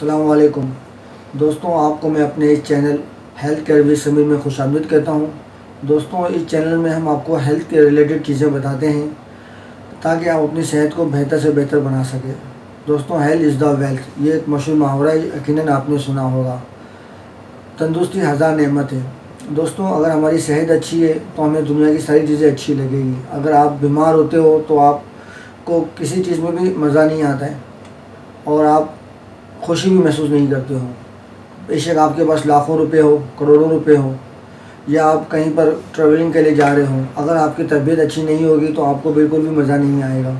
अस्सलाम वालेकुम दोस्तों, आपको मैं अपने इस channel health care with Sameer में खुशामदीद कहता हूँ। दोस्तों, इस चैनल में हम आपको हेल्थ के रिलेटेड चीज़ें बताते हैं ताकि आप अपनी सेहत को बेहतर से बेहतर बना सकें। दोस्तों, हेल्थ इज़ द वेल्थ, ये एक मशहूर मुहावरा है, यकीनन आपने सुना होगा। तंदुरुस्ती हज़ार नेमत है। दोस्तों, अगर हमारी सेहत अच्छी है तो हमें दुनिया की सारी चीज़ें अच्छी लगेगी। अगर आप बीमार होते हो तो आपको किसी चीज़ में भी मज़ा नहीं आता है और आप खुशी भी महसूस नहीं करते हो। बेशक आपके पास लाखों रुपए हो, करोड़ों रुपए हो, या आप कहीं पर ट्रैवलिंग के लिए जा रहे हो, अगर आपकी तबीयत अच्छी नहीं होगी तो आपको बिल्कुल भी मज़ा नहीं आएगा।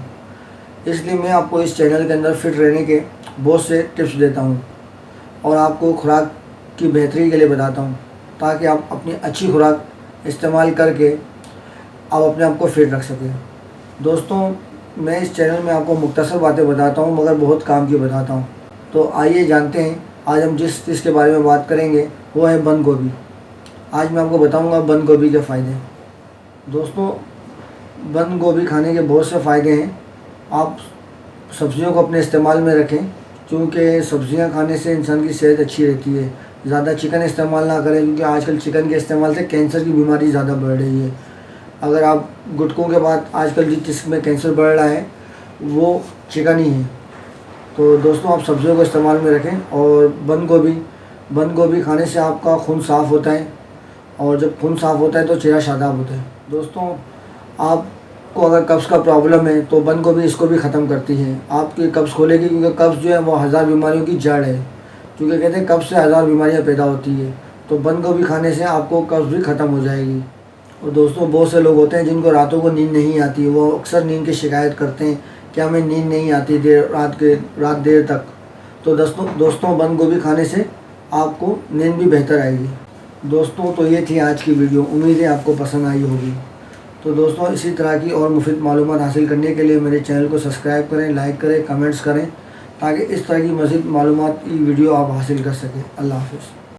इसलिए मैं आपको इस चैनल के अंदर फिट रहने के बहुत से टिप्स देता हूँ और आपको खुराक की बेहतरी के लिए बताता हूँ ताकि आप अपनी अच्छी खुराक इस्तेमाल करके आप अपने आप को फिट रख सकें। दोस्तों, मैं इस चैनल में आपको मुख्तसर बातें बताता हूँ मगर बहुत काम की बताता हूँ। तो आइए जानते हैं आज हम जिस चीज़ के बारे में बात करेंगे वो है बंद गोभी। आज मैं आपको बताऊंगा बंद गोभी के फ़ायदे। दोस्तों, बंद गोभी खाने के बहुत से फ़ायदे हैं। आप सब्जियों को अपने इस्तेमाल में रखें क्योंकि सब्जियां खाने से इंसान की सेहत अच्छी रहती है। ज़्यादा चिकन इस्तेमाल ना करें क्योंकि आजकल चिकन के इस्तेमाल से कैंसर की बीमारी ज़्यादा बढ़ रही है। अगर आप गुटखों के बाद आजकल जिसमें कैंसर बढ़ रहा है वो चिकन ही है। तो दोस्तों, आप सब्जियों को इस्तेमाल में रखें। और बंद गोभी खाने से आपका खून साफ़ होता है और जब खून साफ़ होता है तो चेहरा शादाब होता है। दोस्तों, आपको अगर कब्ज़ का प्रॉब्लम है तो बंद गोभी इसको भी ख़त्म करती है। आपकी कब्ज़ खोलेगी क्योंकि कब्ज़ जो है वो हज़ार बीमारियों की जड़ है, क्योंकि कहते हैं कब्ज़ से हज़ार बीमारियाँ पैदा होती है। तो बंद गोभी खाने से आपको कब्ज़ भी ख़त्म हो जाएगी। और दोस्तों, बहुत से लोग होते हैं जिनको रातों को नींद नहीं आती, वो अक्सर नींद की शिकायत करते हैं कि हमें नींद नहीं आती रात देर तक। तो दोस्तों बंद गोभी खाने से आपको नींद भी बेहतर आएगी। दोस्तों, तो ये थी आज की वीडियो, उम्मीद है आपको पसंद आई होगी। तो दोस्तों, इसी तरह की और मुफीद मालूमात हासिल करने के लिए मेरे चैनल को सब्सक्राइब करें, लाइक करें, कमेंट्स करें ताकि इस तरह की मज़ीद मालूमात की वीडियो आप हासिल कर सकें। अल्लाह हाफ़िज़।